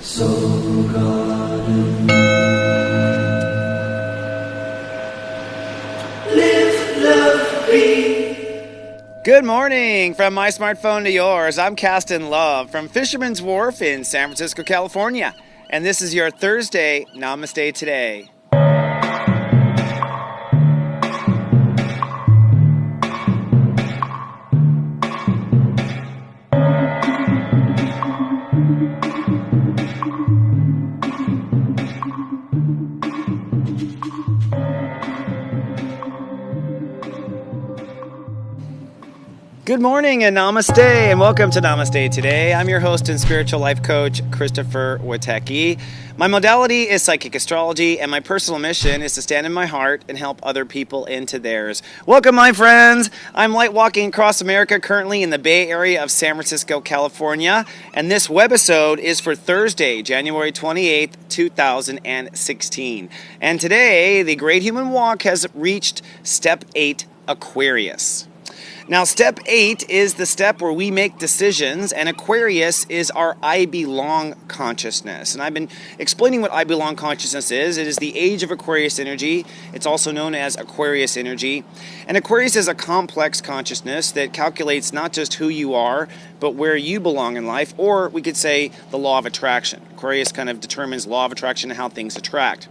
Soul Garden. Live, love, be. Good morning from my smartphone to yours. I'm Castin Love from Fisherman's Wharf in San Francisco, California. And this is your Thursday Namaste Today. Good morning and namaste and welcome to Namaste Today. I'm your host and spiritual life coach, Christopher Witecki. My modality is psychic astrology and my personal mission is to stand in my heart and help other people into theirs. Welcome, my friends. I'm light walking across America, currently in the Bay Area of San Francisco, California. And this webisode is for Thursday, January 28th, 2016. And today, the Great Human Walk has reached step 8, Aquarius. Now, step 8 is the step where we make decisions, and Aquarius is our I belong consciousness. And I've been explaining what I belong consciousness is. It is the age of Aquarius energy. It's also known as Aquarius energy. And Aquarius is a complex consciousness that calculates not just who you are, but where you belong in life, or we could say the law of attraction. Aquarius kind of determines law of attraction and how things attract.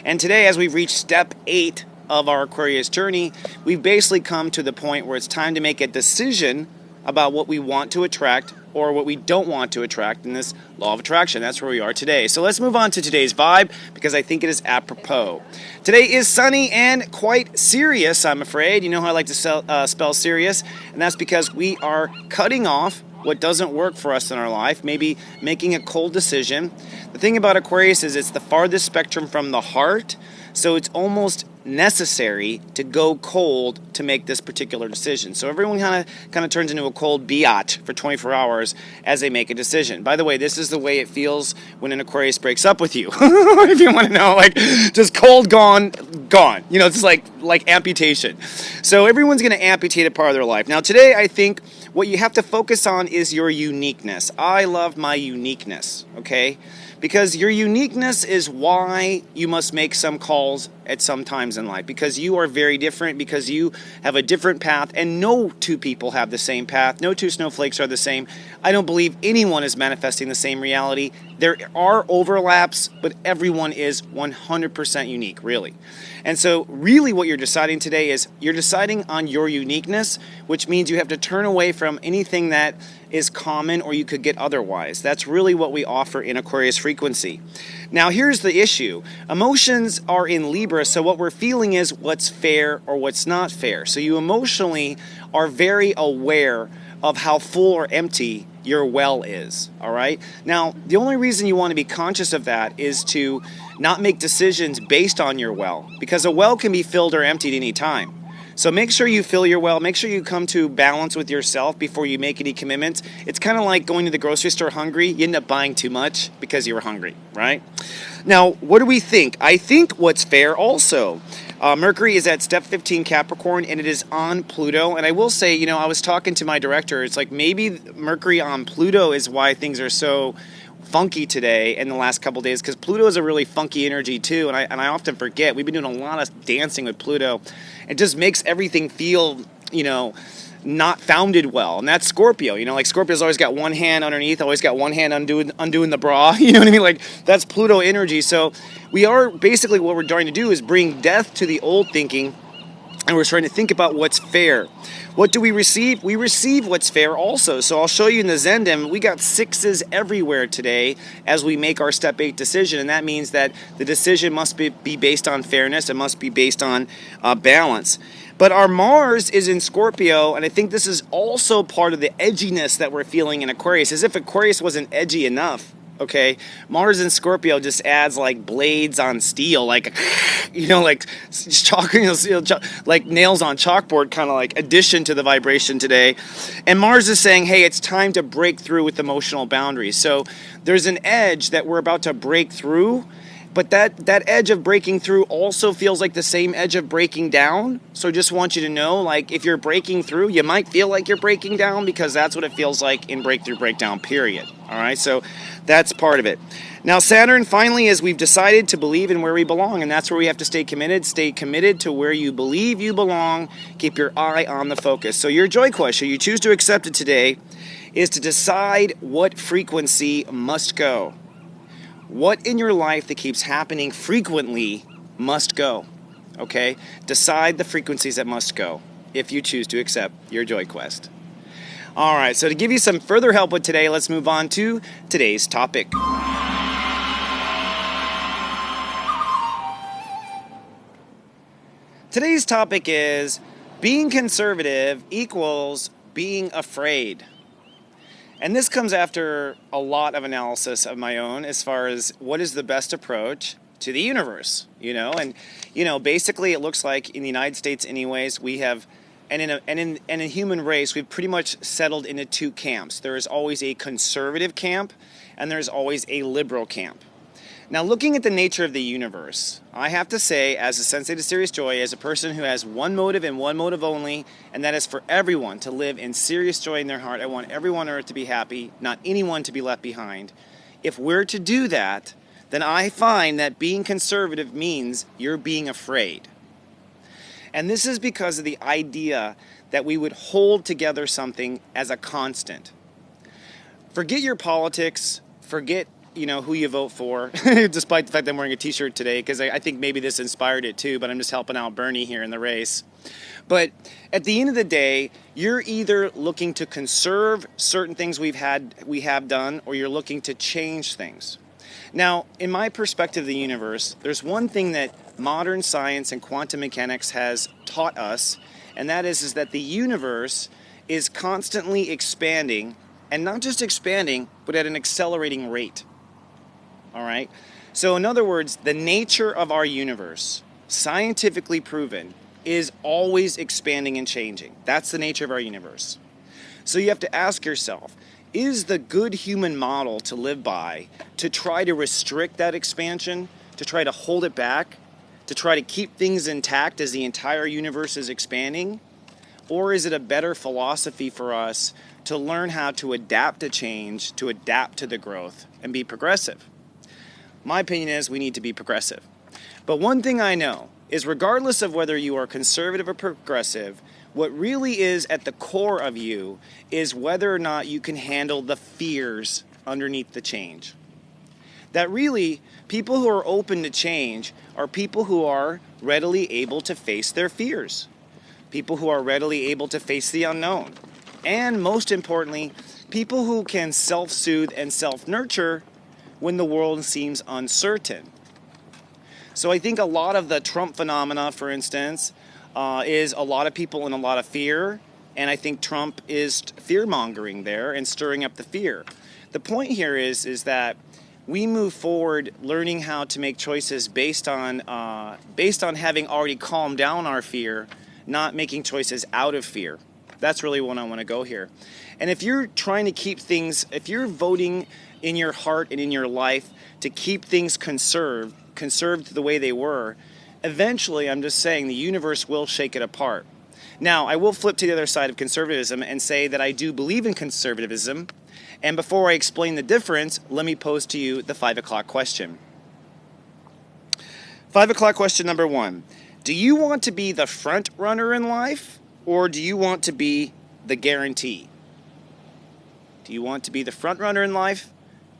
And today, as we've reached step 8, of our Aquarius journey, we've basically come to the point where it's time to make a decision about what we want to attract or what we don't want to attract in this law of attraction. That's where we are today. So let's move on to today's vibe because I think it is apropos. Today is sunny and quite serious, I'm afraid. You know how I like to spell serious, and that's because we are cutting off what doesn't work for us in our life, maybe making a cold decision. The thing about Aquarius is it's the farthest spectrum from the heart, so it's almost necessary to go cold to make this particular decision. So everyone kind of turns into a cold biatch for 24 hours as they make a decision. By the way, this is the way it feels when an Aquarius breaks up with you. If you want to know, like just cold, gone. You know, it's like amputation. So everyone's going to amputate a part of their life. Now today, I think what you have to focus on is your uniqueness. I love my uniqueness, okay? Because your uniqueness is why you must make some calls at some times in life. Because you are very different, because you have a different path, and no two people have the same path. No two snowflakes are the same. I don't believe anyone is manifesting the same reality. There are overlaps, but everyone is 100% unique, really. And so really what you're deciding today is you're deciding on your uniqueness, which means you have to turn away from anything that is common or you could get otherwise. That's really what we offer in Aquarius frequency. Now here's the issue. Emotions are in Libra, so what we're feeling is what's fair or what's not fair. So you emotionally are very aware of how full or empty your well is, all right? Now, the only reason you want to be conscious of that is to not make decisions based on your well, because a well can be filled or emptied any time. So make sure you fill your well. Make sure you come to balance with yourself before you make any commitments. It's kind of like going to the grocery store hungry. You end up buying too much because you were hungry, right? Now, what do we think? I think what's fair also. Mercury is at step 15 Capricorn, and it is on Pluto. And I will say, you know, I was talking to my director. It's like maybe Mercury on Pluto is why things are so funky today in the last couple days, because Pluto is a really funky energy too, and I often forget. We've been doing a lot of dancing with Pluto. It just makes everything feel, you know, not founded well. And that's Scorpio. You know, like Scorpio's always got one hand underneath, always got one hand undoing the bra. You know what I mean? Like that's Pluto energy. So we are basically, what we're trying to do is bring death to the old thinking, and we're trying to think about what's fair. What do we receive? We receive what's fair also. So I'll show you in the Zendem, we got 6s everywhere today as we make our step 8 decision. And that means that the decision must be based on fairness. It must be based on balance. But our Mars is in Scorpio, and I think this is also part of the edginess that we're feeling in Aquarius, as if Aquarius wasn't edgy enough. Okay, Mars in Scorpio just adds like blades on steel, like, you know, like chalk, like nails on chalkboard, kind of like addition to the vibration today. And Mars is saying, hey, it's time to break through with emotional boundaries. So there's an edge that we're about to break through, But that edge of breaking through also feels like the same edge of breaking down. So I just want you to know, like, if you're breaking through, you might feel like you're breaking down because that's what it feels like in breakthrough, breakdown, period. All right, so that's part of it. Now, Saturn, finally, is we've decided to believe in where we belong, and that's where we have to stay committed. Stay committed to where you believe you belong. Keep your eye on the focus. So your joy question, you choose to accept it today, is to decide what frequency must go. What in your life that keeps happening frequently must go, okay? Decide the frequencies that must go if you choose to accept your joy quest. All right, so to give you some further help with today, let's move on to today's topic. Today's topic is being conservative equals being afraid. And this comes after a lot of analysis of my own as far as what is the best approach to the universe, and basically it looks like in the United States anyways, we have, and in a human race, we've pretty much settled into two camps. There is always a conservative camp and there's always a liberal camp. Now, looking at the nature of the universe, I have to say, as a Sensei to Serious Joy, as a person who has one motive and one motive only, and that is for everyone to live in serious joy in their heart. I want everyone on earth to be happy, not anyone to be left behind. If we're to do that, then I find that being conservative means you're being afraid. And this is because of the idea that we would hold together something as a constant. Forget your politics, forget who you vote for, despite the fact that I'm wearing a t-shirt today, because I think maybe this inspired it too, but I'm just helping out Bernie here in the race. But at the end of the day, you're either looking to conserve certain things we have done, or you're looking to change things. Now, in my perspective of the universe, there's one thing that modern science and quantum mechanics has taught us, and that is that the universe is constantly expanding, and not just expanding, but at an accelerating rate. All right? So in other words, the nature of our universe, scientifically proven, is always expanding and changing. That's the nature of our universe. So you have to ask yourself, is the good human model to live by to try to restrict that expansion, to try to hold it back, to try to keep things intact as the entire universe is expanding? Or is it a better philosophy for us to learn how to adapt to change, to adapt to the growth, and be progressive? My opinion is we need to be progressive. But one thing I know is regardless of whether you are conservative or progressive, what really is at the core of you is whether or not you can handle the fears underneath the change. That really, people who are open to change are people who are readily able to face their fears. People who are readily able to face the unknown. And most importantly, people who can self-soothe and self-nurture when the world seems uncertain. So I think a lot of the Trump phenomena, for instance, is a lot of people in a lot of fear, and I think Trump is fear-mongering there and stirring up the fear. The point here is that we move forward learning how to make choices based on having already calmed down our fear, not making choices out of fear. That's really what I want to go here. And if you're trying to keep things, if you're voting in your heart and in your life to keep things conserved the way they were, eventually, I'm just saying, the universe will shake it apart. Now, I will flip to the other side of conservatism and say that I do believe in conservatism. And before I explain the difference, let me pose to you the 5 o'clock question. 5 o'clock question number 1. Do you want to be the front runner in life, or do you want to be the guarantee? Do you want to be the front runner in life,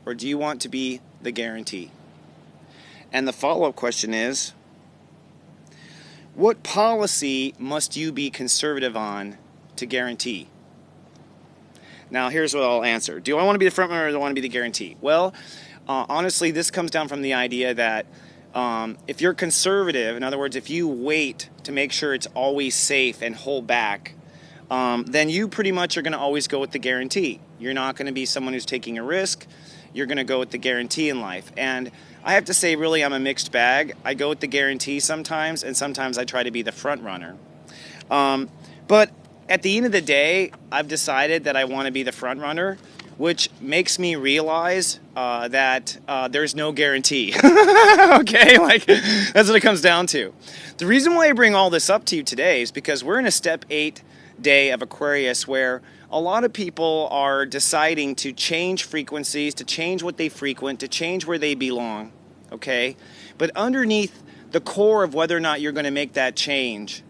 or do you want to be the guarantee? And the follow-up question is, what policy must you be conservative on to guarantee? Now, here's what I'll answer. Do I want to be the front runner, or do I want to be the guarantee? Well, honestly, this comes down from the idea that if you're conservative, in other words, if you wait to make sure it's always safe and hold back, then you pretty much are going to always go with the guarantee. You're not going to be someone who's taking a risk. You're going to go with the guarantee in life. And I have to say, really, I'm a mixed bag. I go with the guarantee sometimes, and sometimes I try to be the front runner. But at the end of the day, I've decided that I want to be the front runner. which makes me realize that there's no guarantee. Okay, like that's what it comes down to. The reason why I bring all this up to you today is because we're in a step 8 day of Aquarius where a lot of people are deciding to change frequencies, to change what they frequent, to change where they belong. Okay, but underneath the core of whether or not you're going to make that change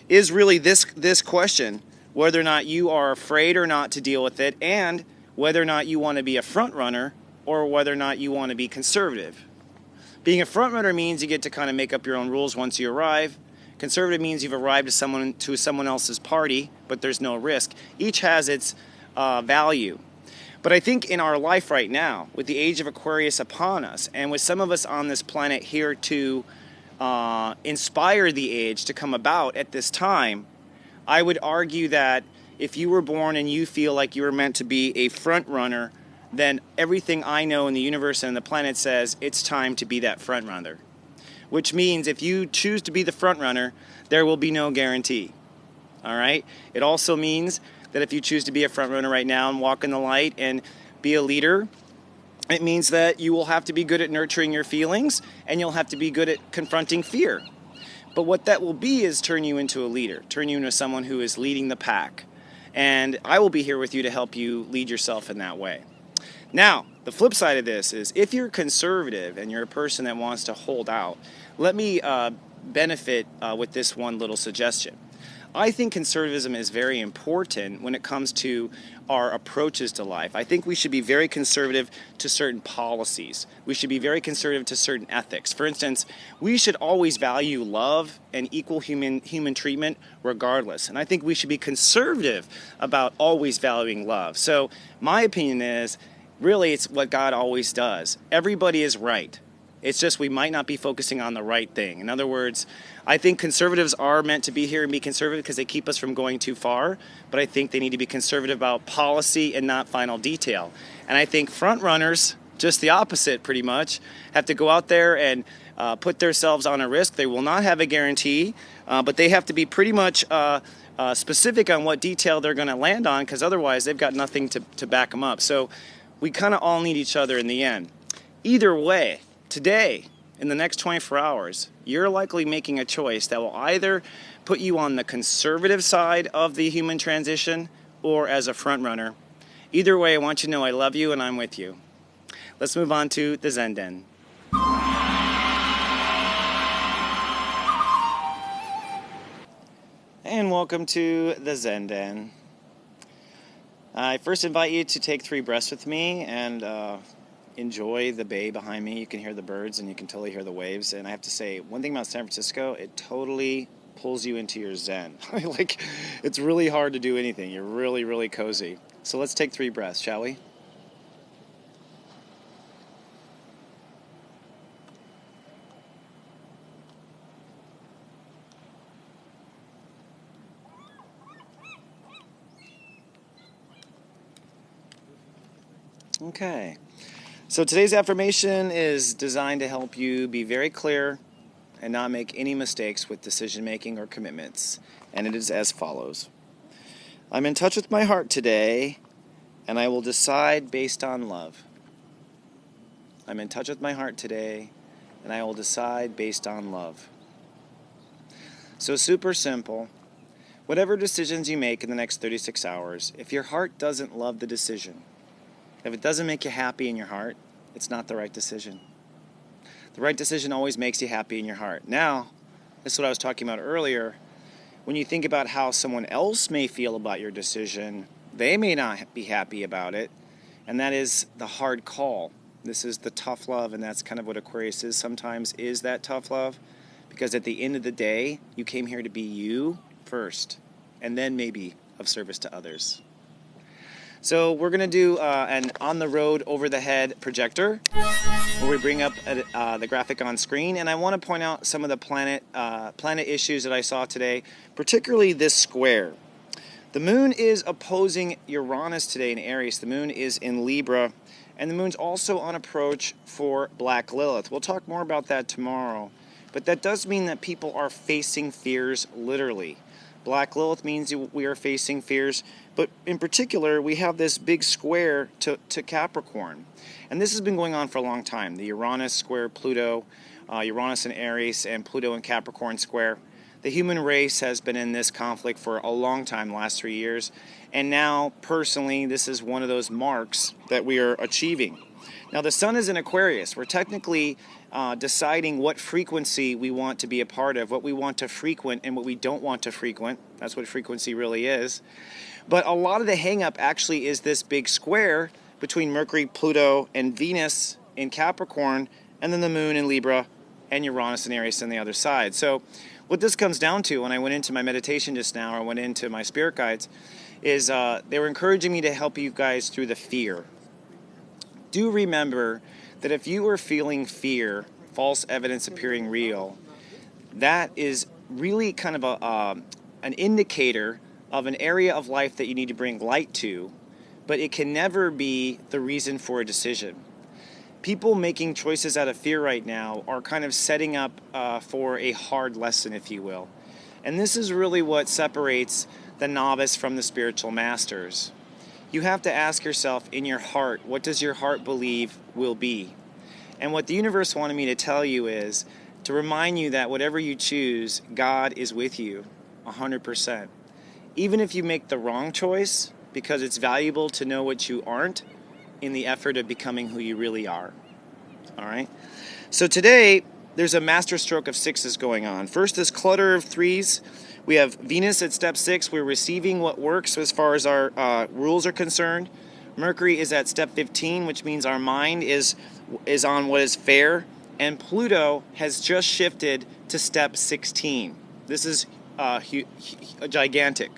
is really this question: whether or not you are afraid or not to deal with it, and whether or not you want to be a front runner or whether or not you want to be conservative. Being a front runner means you get to kind of make up your own rules once you arrive. Conservative means you've arrived to someone else's party, but there's no risk. Each has its value. But I think in our life right now, with the age of Aquarius upon us, and with some of us on this planet here to inspire the age to come about at this time, I would argue that if you were born and you feel like you were meant to be a front runner, then everything I know in the universe and the planet says it's time to be that front runner. Which means if you choose to be the front runner, there will be no guarantee. All right? It also means that if you choose to be a front runner right now and walk in the light and be a leader, it means that you will have to be good at nurturing your feelings and you'll have to be good at confronting fear. But what that will be is turn you into a leader, turn you into someone who is leading the pack. And I will be here with you to help you lead yourself in that way. Now, the flip side of this is if you're conservative and you're a person that wants to hold out, let me benefit with this one little suggestion. I think conservatism is very important when it comes to our approaches to life. I think we should be very conservative to certain policies. We should be very conservative to certain ethics. For instance, we should always value love and equal human treatment regardless. And I think we should be conservative about always valuing love. So my opinion is, really, it's what God always does. Everybody is right. It's just we might not be focusing on the right thing. In other words, I think conservatives are meant to be here and be conservative because they keep us from going too far, but I think they need to be conservative about policy and not final detail. And I think front runners, just the opposite pretty much, have to go out there and put themselves on a risk. They will not have a guarantee, but they have to be pretty much specific on what detail they're going to land on, because otherwise they've got nothing to back them up. So we kind of all need each other in the end. Either way, today, in the next 24 hours, you're likely making a choice that will either put you on the conservative side of the human transition or as a front runner. Either way, I want you to know I love you and I'm with you. Let's move on to the Zen Den. And welcome to the Zen Den. I first invite you to take 3 breaths with me and enjoy the bay behind me. You can hear the birds and you can totally hear the waves. And I have to say, one thing about San Francisco, it totally pulls you into your Zen. Like, it's really hard to do anything. You're really, really cozy. So let's take 3 breaths, shall we? Okay. So today's affirmation is designed to help you be very clear and not make any mistakes with decision making or commitments. And it is as follows. I'm in touch with my heart today, and I will decide based on love. I'm in touch with my heart today, and I will decide based on love. So super simple. Whatever decisions you make in the next 36 hours, if your heart doesn't love the decision, if it doesn't make you happy in your heart, it's not the right decision. The right decision always makes you happy in your heart. Now, this is what I was talking about earlier. When you think about how someone else may feel about your decision, they may not be happy about it, and that is the hard call. This is the tough love, and that's kind of what Aquarius is sometimes, is that tough love, because at the end of the day, you came here to be you first, and then maybe of service to others. So we're going to do an on-the-road, over-the-head projector where we bring up the graphic on screen. And I want to point out some of the planet issues that I saw today, particularly this square. The moon is opposing Uranus today in Aries. The moon is in Libra. And the moon's also on approach for Black Lilith. We'll talk more about that tomorrow. But that does mean that people are facing fears literally. Black Lilith means we are facing fears, but in particular, we have this big square to Capricorn. And this has been going on for a long time. The Uranus square Pluto, Uranus and Aries, and Pluto and Capricorn square. The human race has been in this conflict for a long time, the last 3 years. And now, personally, this is one of those marks that we are achieving. Now, the sun is in Aquarius. We're technically deciding what frequency we want to be a part of, what we want to frequent and what we don't want to frequent. That's what frequency really is. But a lot of the hang-up actually is this big square between Mercury, Pluto, and Venus in Capricorn, and then the moon in Libra, and Uranus and Aries on the other side. So what this comes down to, when I went into my meditation just now, or went into my spirit guides, is they were encouraging me to help you guys through the fear. Do remember that if you are feeling fear, false evidence appearing real, that is really kind of an indicator of an area of life that you need to bring light to, but it can never be the reason for a decision. People making choices out of fear right now are kind of setting up for a hard lesson, if you will. And this is really what separates the novice from the spiritual masters. You have to ask yourself in your heart, what does your heart believe will be? And what the universe wanted me to tell you is to remind you that whatever you choose, God is with you 100%. Even if you make the wrong choice, because it's valuable to know what you aren't in the effort of becoming who you really are. All right? So today, there's a master stroke of sixes going on. First, this clutter of threes. We have Venus at step 6. We're receiving what works as far as our rules are concerned. Mercury is at step 15, which means our mind is on what is fair. And Pluto has just shifted to step 16. This is gigantic.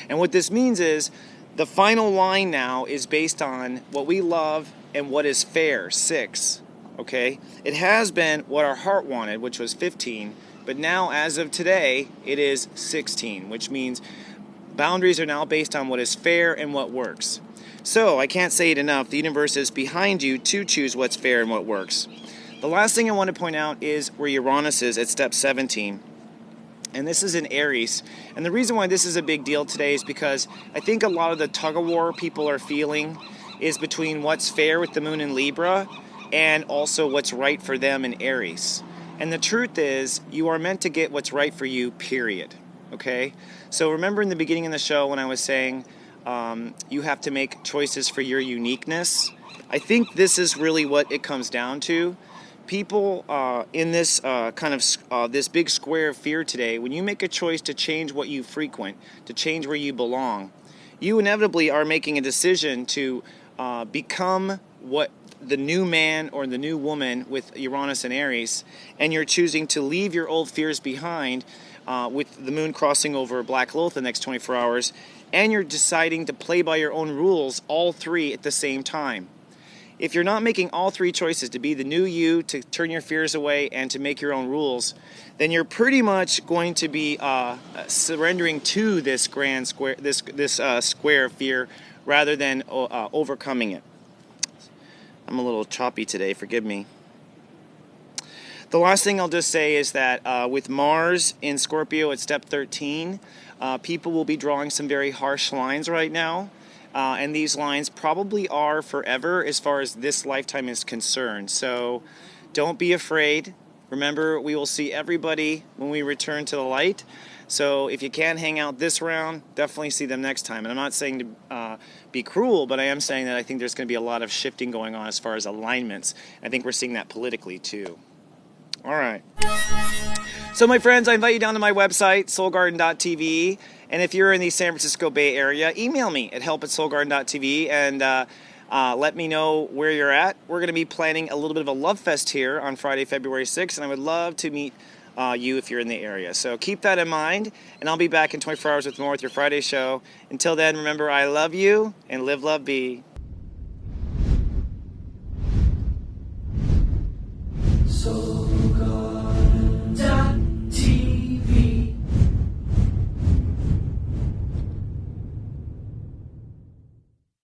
And what this means is the final line now is based on what we love and what is fair, 6. Okay? It has been what our heart wanted, which was 15. But now, as of today, it is 16, which means boundaries are now based on what is fair and what works. So, I can't say it enough, the universe is behind you to choose what's fair and what works. The last thing I want to point out is where Uranus is at step 17. And this is in Aries. And the reason why this is a big deal today is because I think a lot of the tug-of-war people are feeling is between what's fair with the moon in Libra and also what's right for them in Aries. And the truth is, you are meant to get what's right for you, period. Okay? So remember in the beginning of the show when I was saying you have to make choices for your uniqueness? I think this is really what it comes down to. People in this this big square of fear today, when you make a choice to change what you frequent, to change where you belong, you inevitably are making a decision to become what the new man or the new woman with Uranus and Aries, and you're choosing to leave your old fears behind with the moon crossing over Black Lilith the next 24 hours, and you're deciding to play by your own rules, all three at the same time. If you're not making all three choices to be the new you, to turn your fears away, and to make your own rules, then you're pretty much going to be surrendering to this grand square, this square of fear, rather than overcoming it. I'm a little choppy today, forgive me. The last thing I'll just say is that with Mars in Scorpio at step 13, people will be drawing some very harsh lines right now. And these lines probably are forever as far as this lifetime is concerned. So don't be afraid. Remember, we will see everybody when we return to the light. So if you can't hang out this round, definitely see them next time. And I'm not saying to be cruel, but I am saying that I think there's going to be a lot of shifting going on as far as alignments. I think we're seeing that politically too. All right. So my friends, I invite you down to my website, soulgarden.tv. And if you're in the San Francisco Bay Area, email me at help@soulgarden.tv and let me know where you're at. We're going to be planning a little bit of a love fest here on Friday, February 6th, and I would love to meet you if you're in the area. So keep that in mind, and I'll be back in 24 hours with more with your Friday show. Until then, remember, I love you, and live, love, be. So